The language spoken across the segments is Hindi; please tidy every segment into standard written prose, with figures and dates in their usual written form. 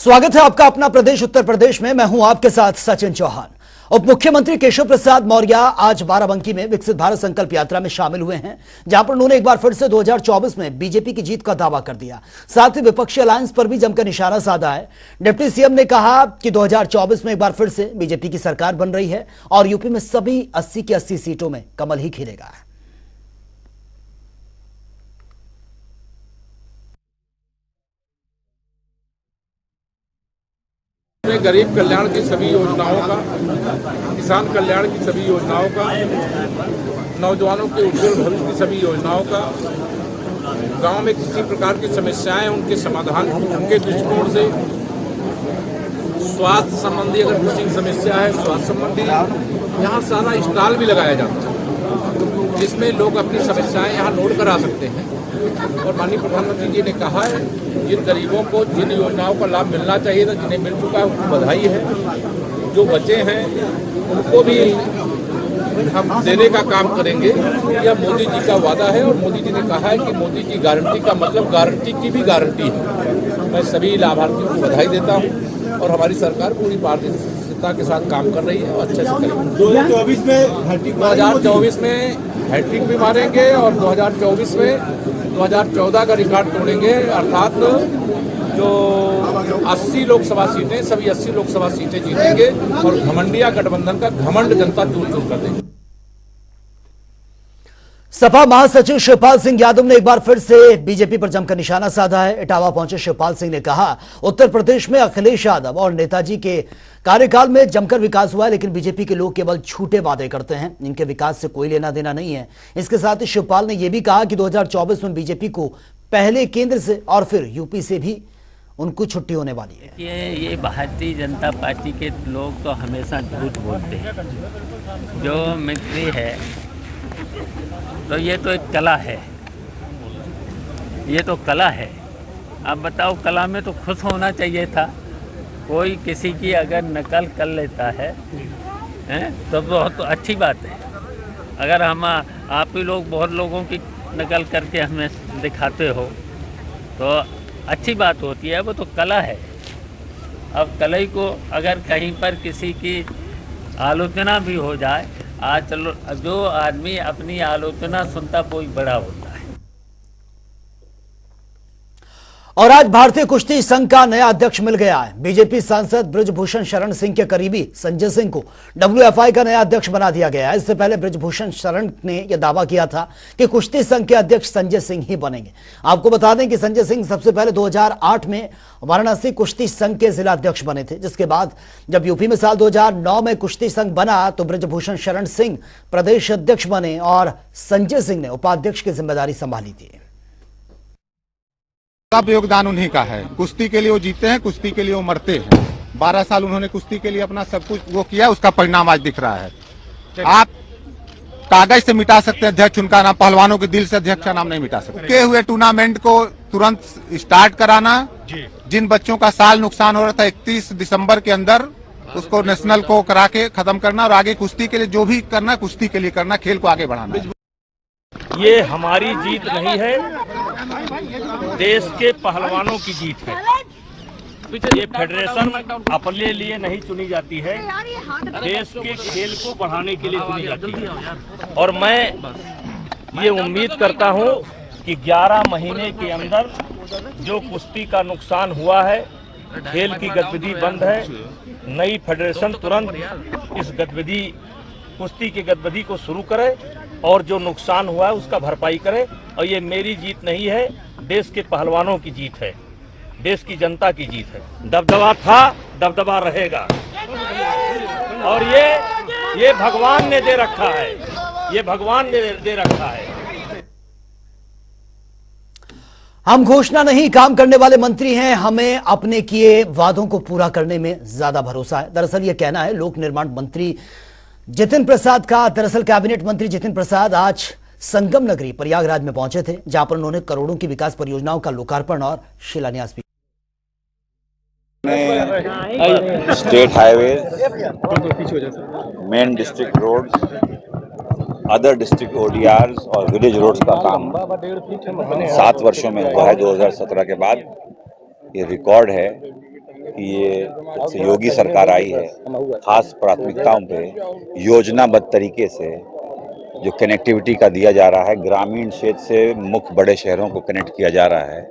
स्वागत है आपका अपना प्रदेश उत्तर प्रदेश में। मैं हूं आपके साथ सचिन चौहान। उप मुख्यमंत्री केशव प्रसाद मौर्य आज बाराबंकी में विकसित भारत संकल्प यात्रा में शामिल हुए हैं, जहां पर उन्होंने एक बार फिर से 2024 में बीजेपी की जीत का दावा कर दिया। साथ ही विपक्षी अलायंस पर भी जमकर निशाना साधा है। डिप्टी सीएम ने कहा कि 2024 में एक बार फिर से बीजेपी की सरकार बन रही है और यूपी में सभी 80 की 80 सीटों में कमल ही खिलेगा। गरीब कल्याण की सभी योजनाओं का, किसान कल्याण की सभी योजनाओं का, नौजवानों के उज्जवल भविष्य की सभी योजनाओं का, गांव में किसी प्रकार की समस्याएं उनके समाधान उनके दृष्टिकोण से, स्वास्थ्य संबंधी अगर किसी समस्या है, स्वास्थ्य संबंधी यहाँ सारा स्टॉल भी लगाया जाता है जिसमें लोग अपनी समस्याएं यहाँ नोट करा सकते हैं। और माननीय प्रधानमंत्री जी ने कहा है जिन गरीबों को जिन योजनाओं का लाभ मिलना चाहिए था, जिन्हें मिल चुका है, उनको बधाई है। जो बचे हैं उनको भी हम देने का काम करेंगे। यह मोदी जी का वादा है और मोदी जी ने कहा है कि मोदी की गारंटी का मतलब गारंटी की भी गारंटी है। मैं सभी लाभार्थियों को बधाई देता हूँ और हमारी सरकार पूरी पारदर्शिता के साथ काम कर रही है और अच्छे से करेंगे। 2024 में हैट्रिक भी मारेंगे और 2024 में 2014 का रिकॉर्ड तोड़ेंगे, अर्थात जो 80 लोकसभा सीटें सभी 80 लोकसभा सीटें जीतेंगे और घमंडिया गठबंधन का घमंड जनता चूर चूर कर देगी। सपा महासचिव शिवपाल सिंह यादव ने एक बार फिर से बीजेपी पर जमकर निशाना साधा है। इटावा पहुंचे शिवपाल सिंह ने कहा, उत्तर प्रदेश में अखिलेश यादव और नेताजी के कार्यकाल में जमकर विकास हुआ है, लेकिन बीजेपी के लोग केवल झूठे वादे करते हैं, इनके विकास से कोई लेना देना नहीं है। इसके साथ ही शिवपाल ने यह भी कहा कि 2024 में बीजेपी को पहले केंद्र से और फिर यूपी से भी उनको छुट्टी होने वाली है। ये भारतीय जनता पार्टी के लोग तो हमेशा झूठ बोलते हैं। जो मिक्री है तो ये तो एक कला है, ये तो कला है। अब बताओ, कला में तो खुश होना चाहिए था। कोई किसी की अगर नकल कर लेता है तो बहुत अच्छी बात है। अगर हम आप ही लोग बहुत लोगों की नकल करके हमें दिखाते हो तो अच्छी बात होती है, वो तो कला है। अब कला को अगर कहीं पर किसी की आलोचना भी हो जाए, चलो, जो आदमी अपनी आलोचना सुनता वो बड़ा होता है। और आज भारतीय कुश्ती संघ का नया अध्यक्ष मिल गया है। बीजेपी सांसद बृजभूषण शरण सिंह के करीबी संजय सिंह को WFI का नया अध्यक्ष बना दिया गया है। इससे पहले बृजभूषण शरण ने यह दावा किया था कि कुश्ती संघ के अध्यक्ष संजय सिंह ही बनेंगे। आपको बता दें कि संजय सिंह सबसे पहले 2008 में वाराणसी कुश्ती संघ के जिला अध्यक्ष बने थे, जिसके बाद जब यूपी में साल 2009 में कुश्ती संघ बना तो बृजभूषण शरण सिंह प्रदेश अध्यक्ष बने और संजय सिंह ने उपाध्यक्ष की जिम्मेदारी संभाली थी। सब योगदान उन्हीं का है। कुश्ती के लिए वो जीते हैं, कुश्ती के लिए वो मरते हैं। 12 साल उन्होंने कुश्ती के लिए अपना सब कुछ वो किया, उसका परिणाम आज दिख रहा है। आप कागज से मिटा सकते हैं अध्यक्ष, उनका नाम, पहलवानों के दिल से अध्यक्ष का नाम नहीं मिटा सकते। के हुए टूर्नामेंट को तुरंत स्टार्ट कराना, जिन बच्चों का साल नुकसान हो रहा था 31 दिसंबर के अंदर उसको नेशनल को करा के खत्म करना और आगे कुश्ती के लिए जो भी करना कुश्ती के लिए करना, खेल को आगे बढ़ाना। ये हमारी जीत नहीं है, देश के पहलवानों की जीत है। ये फेडरेशन अपने लिए नहीं चुनी जाती है, देश के खेल को बढ़ाने के लिए चुनी जाती है। और मैं ये उम्मीद करता हूं कि 11 महीने के अंदर जो कुश्ती का नुकसान हुआ है, खेल की गतिविधि बंद है, नई फेडरेशन तुरंत इस गतिविधि कुश्ती की गतिविधि को शुरू करे और जो नुकसान हुआ है उसका भरपाई करे। और ये मेरी जीत नहीं है, देश के पहलवानों की जीत है, देश की जनता की जीत है। दबदबा था, दबदबा रहेगा और ये भगवान ने दे रखा है, ये भगवान ने दे रखा है। हम घोषणा नहीं काम करने वाले मंत्री हैं, हमें अपने किए वादों को पूरा करने में ज्यादा भरोसा है। दरअसल यह कहना है लोक निर्माण मंत्री जितिन प्रसाद का। दरअसल कैबिनेट मंत्री जितिन प्रसाद आज संगम नगरी प्रयागराज में पहुंचे थे, जहां पर उन्होंने करोड़ों की विकास परियोजनाओं का लोकार्पण और शिलान्यास भी। State highway, main district road, other district ODRs और विलेज रोड्स का काम 7 वर्षों में हुआ है 2017 के बाद। ये रिकॉर्ड है कि ये जब से योगी सरकार आई है खास प्राथमिकताओं पे योजनाबद्ध तरीके से जो कनेक्टिविटी का दिया जा रहा है, ग्रामीण क्षेत्र से मुख्य बड़े शहरों को कनेक्ट किया जा रहा है,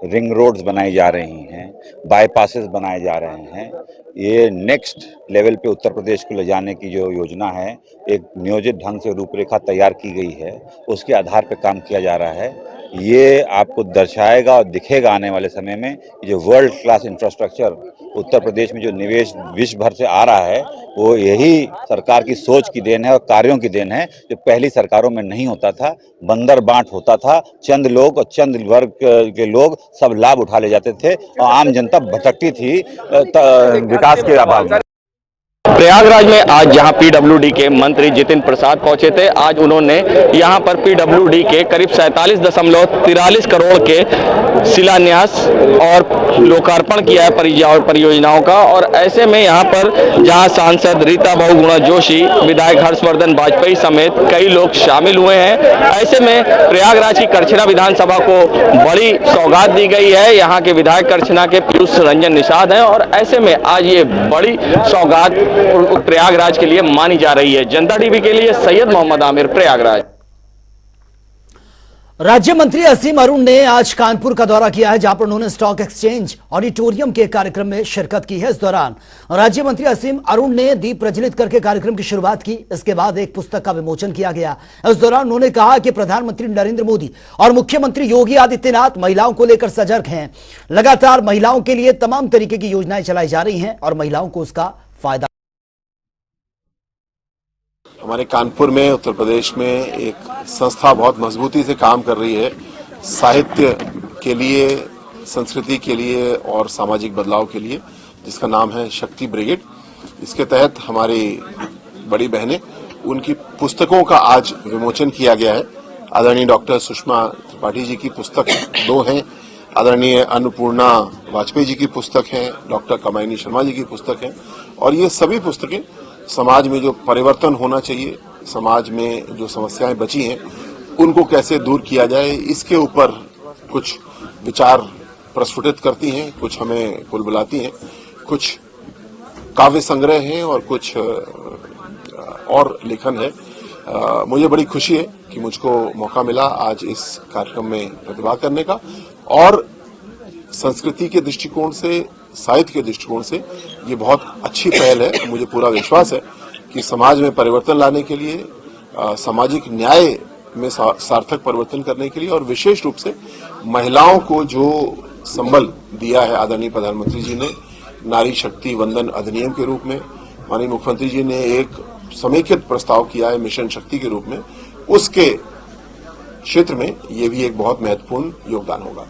रिंग रोड्स बनाई जा रही हैं, बाईपासेस बनाए जा रहे हैं। ये नेक्स्ट लेवल पे उत्तर प्रदेश को ले जाने की जो योजना है, एक नियोजित ढंग से रूपरेखा तैयार की गई है, उसके आधार पे काम किया जा रहा है। ये आपको दर्शाएगा और दिखेगा आने वाले समय में जो world class infrastructure Uttar Pradesh में जो निवेश विश्व भर से आ रहा है, वो यही सरकार की सोच की देन है और कार्यों की देन है, जो पहली सरकारों में नहीं होता था। बंदर बांट होता था, चंद लोग और चंद वर्ग के लोग सब लाभ उठा ले जाते थे और आम जनता भटकती थी विकास के अभाव में। प्रयागराज में आज जहां पीडब्ल्यूडी के मंत्री जितिन प्रसाद पहुंचे थे, आज उन्होंने यहां पर पीडब्ल्यूडी के करीब 47.43 करोड़ के शिलान्यास और लोकार्पण किया है परियोजनाओं का। और ऐसे में यहां पर जहां सांसद रीता बहुगुणा जोशी, विधायक हर्षवर्धन वाजपेयी समेत कई लोग शामिल हुए हैं, ऐसे में प्रयागराज की करछना विधानसभा को बड़ी सौगात दी गई है। यहाँ के विधायक करछना के पीयूष रंजन निषाद हैं और ऐसे में आज ये बड़ी सौगात प्रयागराज के लिए मानी जा रही है। जनता टीवी के लिए सैयद मोहम्मद आमिर, प्रयागराज। राज्य मंत्री असीम अरुण ने आज कानपुर का दौरा किया है, जहां पर उन्होंने स्टॉक एक्सचेंज ऑडिटोरियम के कार्यक्रम में शिरकत की है। इस दौरान राज्य मंत्री असीम अरुण ने दीप प्रज्वलित करके कार्यक्रम की शुरुआत की। इसके बाद एक पुस्तक का विमोचन किया गया। इस दौरान उन्होंने कहा कि प्रधानमंत्री नरेंद्र मोदी और मुख्यमंत्री योगी आदित्यनाथ महिलाओं को लेकर सजग हैं। लगातार महिलाओं के लिए तमाम तरीके की योजनाएं चलाई जा रही हैं और महिलाओं को उसका फायदा। हमारे कानपुर में उत्तर प्रदेश में एक संस्था बहुत मजबूती से काम कर रही है साहित्य के लिए, संस्कृति के लिए और सामाजिक बदलाव के लिए, जिसका नाम है शक्ति ब्रिगेड। इसके तहत हमारी बड़ी बहनें, उनकी पुस्तकों का आज विमोचन किया गया है। आदरणीय डॉक्टर सुषमा त्रिपाठी जी की पुस्तक 2 हैं, आदरणीय अन्नपूर्णा वाजपेयी जी की पुस्तक है, डॉक्टर कमायनी शर्मा जी की पुस्तक है। और ये सभी पुस्तकें समाज में जो परिवर्तन होना चाहिए, समाज में जो समस्याएं बची हैं, उनको कैसे दूर किया जाए, इसके ऊपर कुछ विचार प्रस्फुटित करती हैं, कुछ हमें बुलाती हैं। कुछ काव्य संग्रह हैं और कुछ और लेखन है। मुझे बड़ी खुशी है कि मुझको मौका मिला आज इस कार्यक्रम में प्रतिभाग करने का। और संस्कृति के दृष्टिकोण से, साहित्य के दृष्टिकोण से ये बहुत अच्छी पहल है। मुझे पूरा विश्वास है कि समाज में परिवर्तन लाने के लिए, सामाजिक न्याय में सार्थक परिवर्तन करने के लिए और विशेष रूप से महिलाओं को जो संबल दिया है आदरणीय प्रधानमंत्री जी ने नारी शक्ति वंदन अधिनियम के रूप में, माननीय मुख्यमंत्री जी ने एक समेकित प्रस्ताव किया है मिशन शक्ति के रूप में, उसके क्षेत्र में ये भी एक बहुत महत्वपूर्ण योगदान होगा।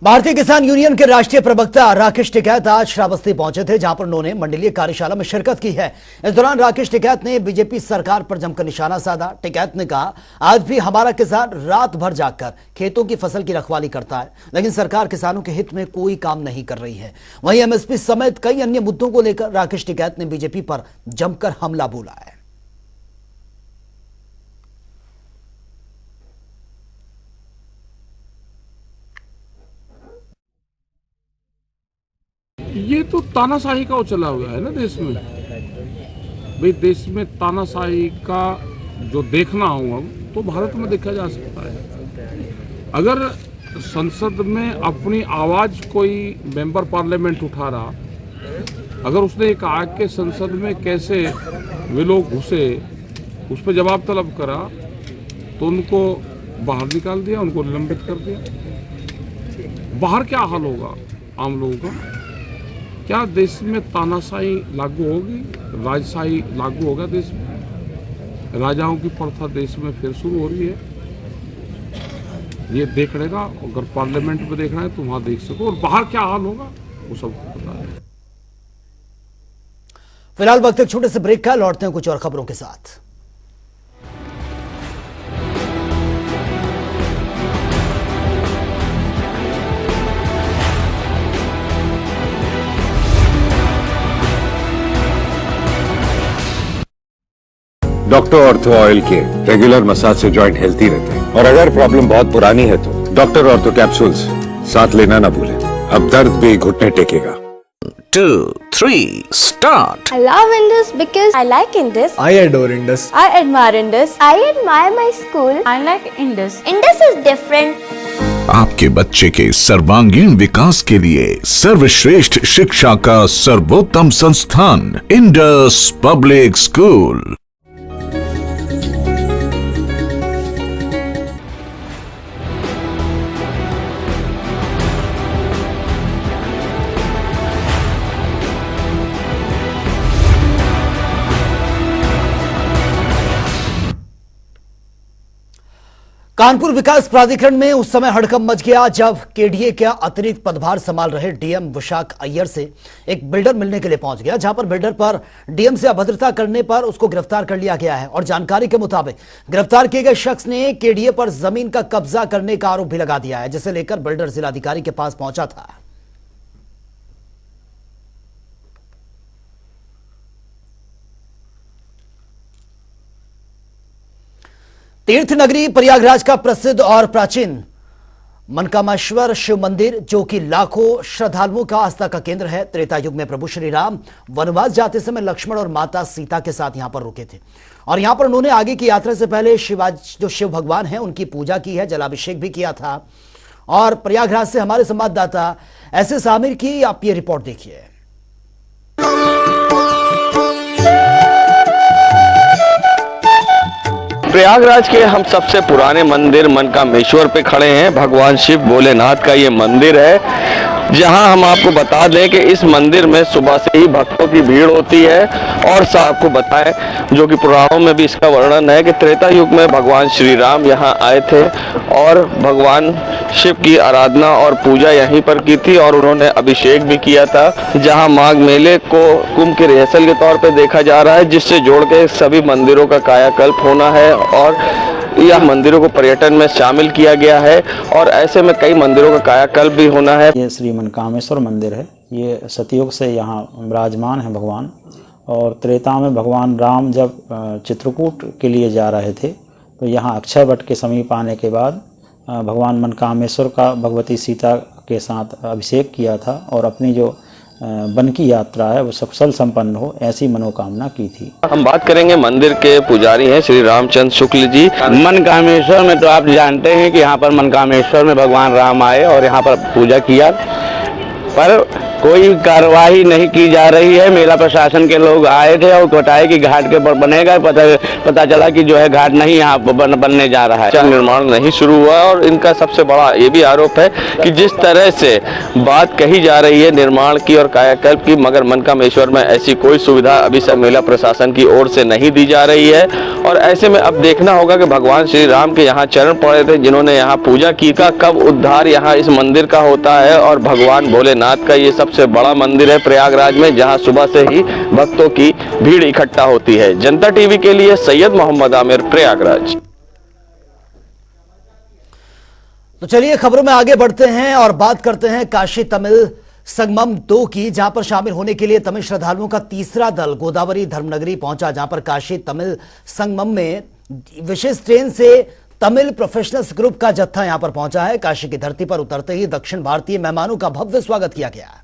भारतीय किसान यूनियन के राष्ट्रीय प्रवक्ता राकेश टिकैत आज श्रावस्ती पहुंचे थे, जहां पर उन्होंने मंडलीय कार्यशाला में शिरकत की है। इस दौरान राकेश टिकैत ने बीजेपी सरकार पर जमकर निशाना साधा। टिकैत ने कहा, आज भी हमारा किसान रात भर जागकर खेतों की फसल की रखवाली करता है, लेकिन सरकार किसानों के हित में कोई काम नहीं कर रही है। वहीं एमएसपी समेत कई अन्य मुद्दों को लेकर राकेश टिकैत ने बीजेपी पर जमकर हमला बोला है। ये तो तानाशाही का चला हुआ है ना देश में। भाई देश में तानाशाही का जो देखना होगा तो भारत में देखा जा सकता है। अगर संसद में अपनी आवाज कोई मेंबर पार्लियामेंट उठा रहा, अगर उसने कहा कि संसद में कैसे वे लोग घुसे, उस पर जवाब तलब करा, तो उनको बाहर निकाल दिया, उनको निलंबित कर दिया। बाहर क्या हाल होगा आम लोगों का? क्या देश में तानाशाही लागू होगी, राजशाही लागू होगा देश में? राजाओं की प्रथा देश में फिर शुरू हो रही है। ये देख लेगा, अगर पार्लियामेंट में देखना है तो वहां देख सको, और बाहर क्या हाल होगा वो सबको पता है। फिलहाल वक्त एक छोटे से ब्रेक का, लौटते हैं कुछ और खबरों के साथ। डॉक्टर ऑर्थो ऑयल के रेगुलर मसाज से जॉइंट हेल्थी रहते हैं। और अगर प्रॉब्लम बहुत पुरानी है तो डॉक्टर ऑर्थो कैप्सूल्स साथ लेना ना भूलें। अब दर्द भी घुटने टेकेगा। 2, 3, start. I love Indus because I like Indus. I adore Indus. I admire Indus. I admire my school. I like Indus. Indus is different. आपके बच्चे के सर्वांगीण विकास के लिए सर्वश्रेष्ठ शिक्षा का सर्वोत्तम संस्थान इंडस पब्लिक स्कूल। कानपुर विकास प्राधिकरण में उस समय हड़कंप मच गया जब केडीए का अतिरिक्त पदभार संभाल रहे डीएम विशाख अय्यर से एक बिल्डर मिलने के लिए पहुंच गया, जहां पर बिल्डर पर डीएम से अभद्रता करने पर उसको गिरफ्तार कर लिया गया है। और जानकारी के मुताबिक गिरफ्तार किए गए शख्स ने केडीए पर जमीन का कब्जा करने का आरोप भी लगा दिया है, जिसे लेकर बिल्डर जिलाधिकारी के पास पहुंचा था। तीर्थ नगरी प्रयागराज का प्रसिद्ध और प्राचीन मनकामेश्वर शिव मंदिर, जो कि लाखों श्रद्धालुओं का आस्था का केंद्र है। त्रेता युग में प्रभु श्री राम वनवास जाते समय लक्ष्मण और माता सीता के साथ यहां पर रुके थे और यहां पर उन्होंने आगे की यात्रा से पहले जो शिव भगवान हैं उनकी पूजा की है, जलाभिषेक भी किया था। और प्रयागराज से हमारे संवाददाता एसएस आमिर की आप ये रिपोर्ट देखिए। प्रयागराज के हम सबसे पुराने मंदिर मनकामेश्वर पे खड़े हैं। भगवान शिव भोलेनाथ का ये मंदिर है, जहां हम आपको बता दें कि इस मंदिर में सुबह से ही भक्तों की भीड़ होती है। और आपको बताएं, जो कि पुराणों में भी इसका वर्णन है कि त्रेता युग में भगवान श्री राम यहाँ आए थे और भगवान शिव की आराधना और पूजा यहीं पर की थी और उन्होंने अभिषेक भी किया था। जहां माघ मेले को कुंभ के रिहर्सल के तौर पे देखा जा रहा है, जिससे जोड़ के सभी मंदिरों का कायाकल्प होना है और यह मंदिरों को पर्यटन में शामिल किया गया है और ऐसे में कई मंदिरों का कायाकल्प भी होना है। ये श्री मनकामेश्वर मंदिर है। ये सतयुग से यहाँ विराजमान है भगवान। और त्रेता में भगवान राम जब चित्रकूट के लिए जा रहे थे तो यहाँ अक्षय वट के समीप आने के बाद भगवान मनकामेश्वर का भगवती सीता के साथ अभिषेक किया था और अपनी जो वन की यात्रा है वो सकुशल संपन्न हो, ऐसी मनोकामना की थी। हम बात करेंगे मंदिर के पुजारी हैं श्री रामचंद्र शुक्ल जी। मनकामेश्वर में तो आप जानते हैं कि यहाँ पर मनकामेश्वर में भगवान राम आए और यहाँ पर पूजा किया, पर कोई कार्रवाई नहीं की जा रही है। मेला प्रशासन के लोग आए थे और बताए कि घाट के पर बनेगा, पता चला कि जो है घाट नहीं यहाँ बनने जा रहा है। निर्माण नहीं शुरू हुआ और इनका सबसे बड़ा ये भी आरोप है कि जिस तरह से बात कही जा रही है निर्माण की और कायाकल्प की, मगर मनकामेश्वर में ऐसी कोई सुविधा अभी तक मेला प्रशासन की ओर से नहीं दी जा रही है। और ऐसे में अब देखना होगा कि भगवान श्री राम के यहाँ चरण पड़े थे, जिन्होंने यहाँ पूजा की का कब उद्धार यहाँ इस मंदिर का होता है। और भगवान भोलेनाथ का ये सबसे बड़ा मंदिर है प्रयागराज में, जहाँ सुबह से ही भक्तों की भीड़ इकट्ठा होती है। जनता टीवी के लिए सैयद मोहम्मद आमिर, प्रयागराज। तो चलिए खबरों में आगे बढ़ते हैं और बात करते हैं काशी तमिल संगमम 2 की, जहां पर शामिल होने के लिए तमिल श्रद्धालुओं का तीसरा दल गोदावरी धर्मनगरी पहुंचा, जहां पर काशी तमिल संगमम में विशेष ट्रेन से तमिल प्रोफेशनल्स ग्रुप का जत्था यहां पर पहुंचा है। काशी की धरती पर उतरते ही दक्षिण भारतीय मेहमानों का भव्य स्वागत किया गया।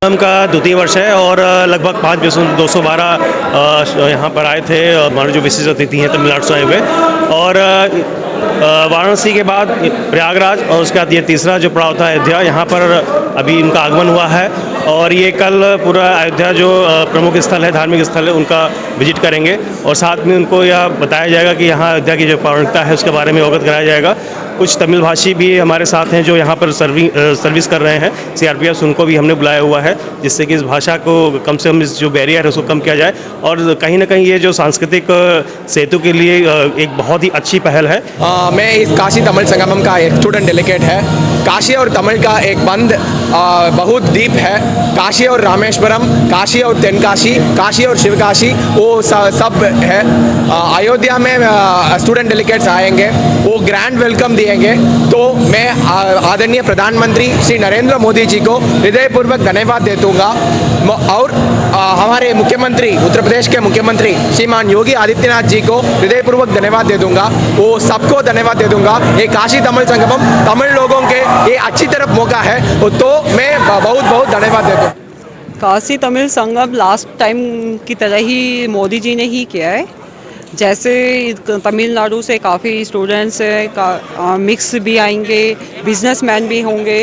का द्वितीय वर्ष है और लगभग 5,212 यहाँ पर आए थे। हमारे जो विशेष अतिथि हैं तमिलनाडु से आए हुए, और वाराणसी के बाद प्रयागराज और उसके बाद ये तीसरा जो पड़ाव था अयोध्या, यहाँ पर अभी इनका आगमन हुआ है। और ये कल पूरा अयोध्या जो प्रमुख स्थल है, धार्मिक स्थल है, उनका विजिट करेंगे और साथ में उनको यह बताया जाएगा कि यहाँ अयोध्या की जो पौराणिकता है उसके बारे में अवगत कराया जाएगा। कुछ तमिल भाषी भी हमारे साथ हैं जो यहाँ पर सर्विस कर रहे हैं, सीआरपीएफ, उनको भी हमने बुलाया हुआ है, जिससे कि इस भाषा को कम से कम इस जो बैरियर है उसको कम किया जाए। और कहीं ना कहीं ये जो सांस्कृतिक सेतु के लिए एक बहुत ही अच्छी पहल है। मैं इस काशी तमिल संगमम का एक स्टूडेंट डेलीगेट है। काशी और तमिल का एक बंद बहुत डीप है। काशी और रामेश्वरम, काशी और तेनकाशी, काशी और शिवकाशी, वो सब है। अयोध्या में स्टूडेंट डेलीगेट्स आएंगे, वो ग्रैंड वेलकम दिए दिएंगे तो मैं आदरणीय प्रधानमंत्री श्री नरेंद्र मोदी जी को हृदयपूर्वक धन्यवाद दे दूंगा और हमारे मुख्यमंत्री उत्तर प्रदेश के मुख्यमंत्री श्रीमान योगी आदित्यनाथ जी को हृदयपूर्वक धन्यवाद दे दूंगा, वो सबको धन्यवाद दे दूंगा। ये काशी तमिल संगमम तमिल लोगों के ये अच्छी तरफ मौका है, तो मैं बहुत बहुत धन्यवाद देता हूँ। काशी तमिल संगम लास्ट टाइम की तरह ही मोदी जी ने ही किया है। जैसे तमिलनाडु से काफ़ी स्टूडेंट्स मिक्स भी आएंगे, बिजनेसमैन भी होंगे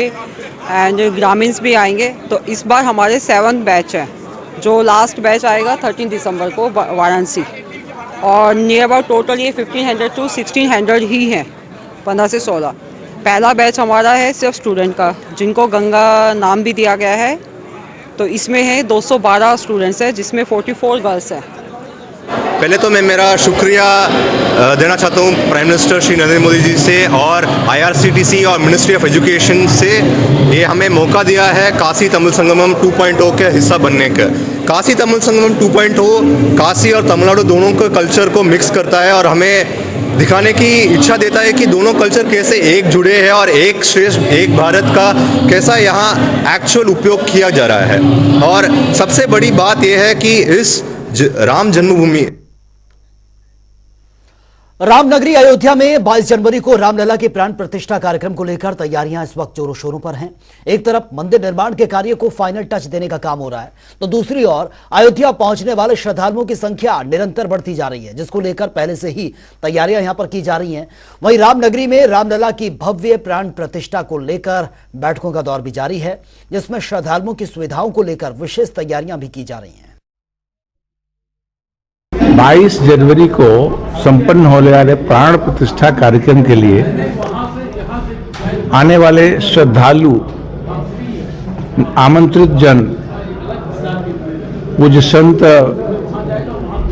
एंड ग्रामीण्स भी आएंगे। तो इस बार हमारे 7th बैच है, जो लास्ट बैच आएगा 13 दिसंबर को वाराणसी, और नियर अबाउट टोटल ये 1500 to 1600 ही हैं, 15 से 16। पहला बैच हमारा है सिर्फ स्टूडेंट का, जिनको गंगा नाम भी दिया गया है। तो इसमें है 212 स्टूडेंट्स हैं, जिसमें 44 गर्ल्स हैं। पहले तो मैं मेरा शुक्रिया देना चाहता हूँ प्राइम मिनिस्टर श्री नरेंद्र मोदी जी से और IRCTC और मिनिस्ट्री ऑफ एजुकेशन से। ये हमें मौका दिया है काशी तमिल संगमम 2.0 के हिस्सा बनने का। काशी तमिल संगमम 2.0 काशी और तमिलनाडु दोनों के कल्चर को मिक्स करता है और हमें दिखाने की इच्छा देता है कि दोनों कल्चर कैसे एक जुड़े हैं और एक श्रेष्ठ एक भारत का कैसा यहाँ एक्चुअल उपयोग किया जा रहा है। और सबसे बड़ी बात यह है कि इस राम जन्मभूमि रामनगरी अयोध्या में 22 जनवरी को रामलला के प्राण प्रतिष्ठा कार्यक्रम को लेकर तैयारियां इस वक्त जोरों शोरों पर हैं। एक तरफ मंदिर निर्माण के कार्य को फाइनल टच देने का काम हो रहा है, तो दूसरी ओर अयोध्या पहुंचने वाले श्रद्धालुओं की संख्या निरंतर बढ़ती जा रही है, जिसको लेकर पहले से ही तैयारियां यहां पर की जा रही हैं। वहीं रामनगरी में रामलला की भव्य प्राण प्रतिष्ठा को लेकर बैठकों का दौर भी जारी है, जिसमें श्रद्धालुओं की सुविधाओं को लेकर विशेष तैयारियां भी की जा रही हैं। 22 जनवरी को संपन्न होने वाले प्राण प्रतिष्ठा कार्यक्रम के लिए आने वाले श्रद्धालु आमंत्रित जन पूज्य संत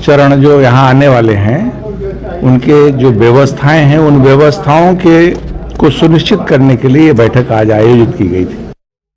चरण जो यहाँ आने वाले हैं, उनके जो व्यवस्थाएं हैं, उन व्यवस्थाओं के को सुनिश्चित करने के लिए ये बैठक आज आयोजित की गई थी।